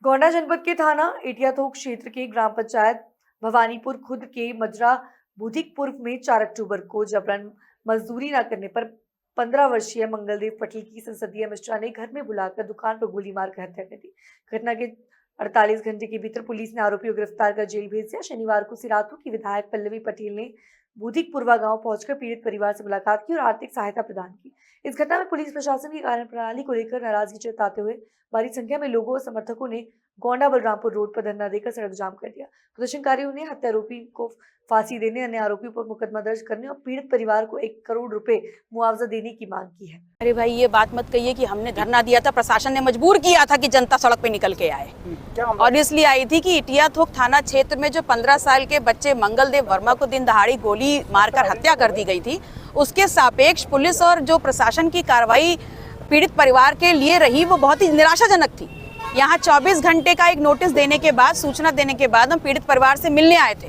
गोंडा जनपद के थाना एटियाथोक क्षेत्र के ग्राम पंचायत भवानीपुर खुर्द के मजरा बुधिकपुर में 4 अक्टूबर को जबरन मजदूरी न करने पर 15 वर्षीय मंगलदेव पटेल की संसदीय मिश्रा ने घर में बुलाकर दुकान पर गोली मारकर हत्या कर दी। घटना के 48 घंटे के भीतर पुलिस ने आरोपी को गिरफ्तार कर जेल भेज दिया। शनिवार को सिराथू की विधायक पल्लवी पटेल ने बुधिकपुरवा गांव पहुंचकर पीड़ित परिवार से मुलाकात की और आर्थिक सहायता प्रदान की। इस घटना में पुलिस प्रशासन की कार्यप्रणाली को लेकर नाराजगी जताते हुए भारी संख्या में लोगों और समर्थकों ने गोंडा बलरामपुर रोड पर धरना देकर सड़क जाम कर दिया। प्रदर्शनकारियों ने हत्यारोपी को फांसी देने, अन्य आरोपियों पर मुकदमा दर्ज करने और पीड़ित परिवार को 1 करोड़ रुपए मुआवजा देने की मांग की है। अरे भाई, ये बात मत कहिए कि हमने धरना दिया था, प्रशासन ने मजबूर किया था कि जनता सड़क पे निकल के आए। और इसलिए आई थी कि एटियाथोक थाना क्षेत्र में जो 15 साल के बच्चे मंगलदेव वर्मा को दिन दहाड़ी गोली मारकर हत्या कर दी गई थी, उसके सापेक्ष पुलिस और जो प्रशासन की कार्रवाई पीड़ित परिवार के लिए रही, वो बहुत ही निराशाजनक थी। यहाँ 24 घंटे का एक नोटिस देने के बाद, सूचना देने के बाद हम पीड़ित परिवार से मिलने आए थे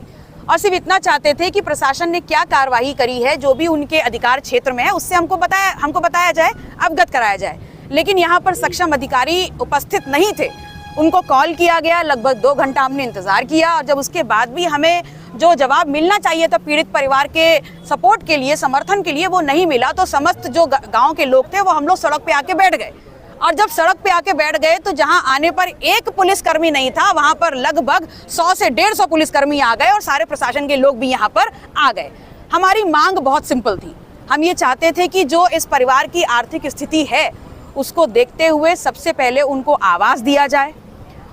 और सिर्फ इतना चाहते थे कि प्रशासन ने क्या कार्रवाई करी है, जो भी उनके अधिकार क्षेत्र में है, उससे हमको बताया जाए, अवगत कराया जाए। लेकिन यहाँ पर सक्षम अधिकारी उपस्थित नहीं थे। उनको कॉल किया गया, लगभग 2 घंटा हमने इंतजार किया और जब उसके बाद भी हमें जो जवाब मिलना चाहिए था पीड़ित परिवार के सपोर्ट के लिए, समर्थन के लिए, वो नहीं मिला। तो समस्त जो गांव के लोग थे वो हम लोग सड़क पे आके बैठ गए। और जब सड़क पे आके बैठ गए तो जहां आने पर एक पुलिसकर्मी नहीं था, वहां पर लगभग 100 से 150 पुलिसकर्मी आ गए और सारे प्रशासन के लोग भी यहां पर आ गए। हमारी मांग बहुत सिंपल थी। हम ये चाहते थे कि जो इस परिवार की आर्थिक स्थिति है उसको देखते हुए सबसे पहले उनको आवास दिया जाए,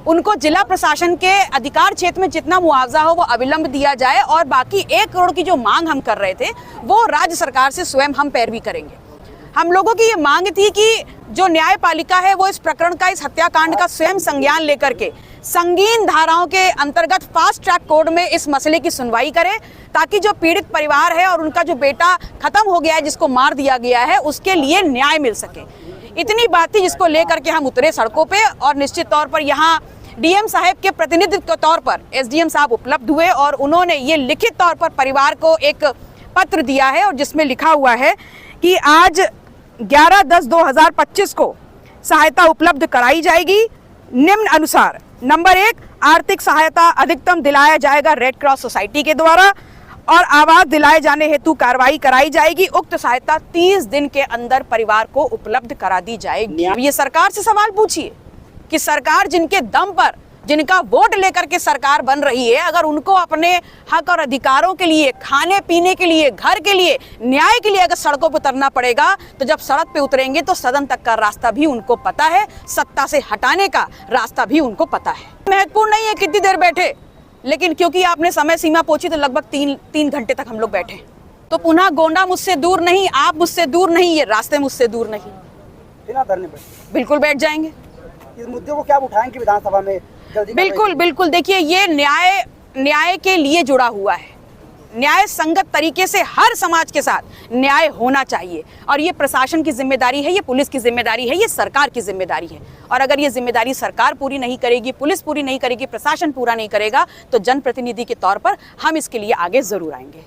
उनको जिला प्रशासन के अधिकार क्षेत्र में जितना मुआवजा हो वो अविलंब दिया जाए और बाकी 1 करोड़ की जो मांग हम कर रहे थे वो राज्य सरकार से स्वयं हम पैरवी करेंगे। हम लोगों की ये मांग थी कि जो न्यायपालिका है वो इस प्रकरण का, इस हत्याकांड का स्वयं संज्ञान लेकर के संगीन धाराओं के अंतर्गत फास्ट ट्रैक कोर्ट में इस मसले की सुनवाई करे, ताकि जो पीड़ित परिवार है और उनका जो बेटा खत्म हो गया है, जिसको मार दिया गया है, उसके लिए न्याय मिल सके। इतनी बात थी जिसको लेकर के हम उतरे सड़कों पे और निश्चित तौर पर यहाँ डीएम साहब के प्रतिनिधित्व के तौर पर एसडीएम साहब उपलब्ध हुए और उन्होंने ये लिखित तौर पर परिवार को एक पत्र दिया है और जिसमें लिखा हुआ है कि आज 11/10/2025 को सहायता उपलब्ध कराई जाएगी। निम्न अनुसार: नंबर 1, आर्थिक सहायता अधिकतम दिलाया जाएगा रेड क्रॉस सोसाइटी के द्वारा और आवास दिलाए जाने हेतु कार्रवाई कराई जाएगी। उक्त सहायता 30 दिन के अंदर परिवार को उपलब्ध करा दी जाएगी। ये सरकार से सवाल पूछिए कि सरकार जिनके दम पर, जिनका वोट लेकर के सरकार बन रही है, अगर उनको अपने हक और अधिकारों के लिए, खाने पीने के लिए, घर के लिए, न्याय के लिए अगर सड़कों पर उतरना पड़ेगा, तो जब सड़क पे उतरेंगे तो सदन तक का रास्ता भी उनको पता है, सत्ता से हटाने का रास्ता भी उनको पता है। महत्वपूर्ण नहीं है कितनी देर बैठे, लेकिन क्योंकि आपने समय सीमा पूछी तो लगभग 3 घंटे तक हम लोग बैठे। तो पुनः गोंडा मुझसे दूर नहीं, आप मुझसे दूर नहीं, ये रास्ते मुझसे दूर नहीं। बिल्कुल बैठ जाएंगे। इस मुद्दे को क्या उठाएंगे विधानसभा में? बिल्कुल देखिए, ये न्याय के लिए जुड़ा हुआ है। न्याय संगत तरीके से हर समाज के साथ न्याय होना चाहिए और ये प्रशासन की जिम्मेदारी है, ये पुलिस की जिम्मेदारी है, ये सरकार की जिम्मेदारी है। और अगर ये जिम्मेदारी सरकार पूरी नहीं करेगी, पुलिस पूरी नहीं करेगी, प्रशासन पूरा नहीं करेगा, तो जनप्रतिनिधि के तौर पर हम इसके लिए आगे जरूर आएंगे।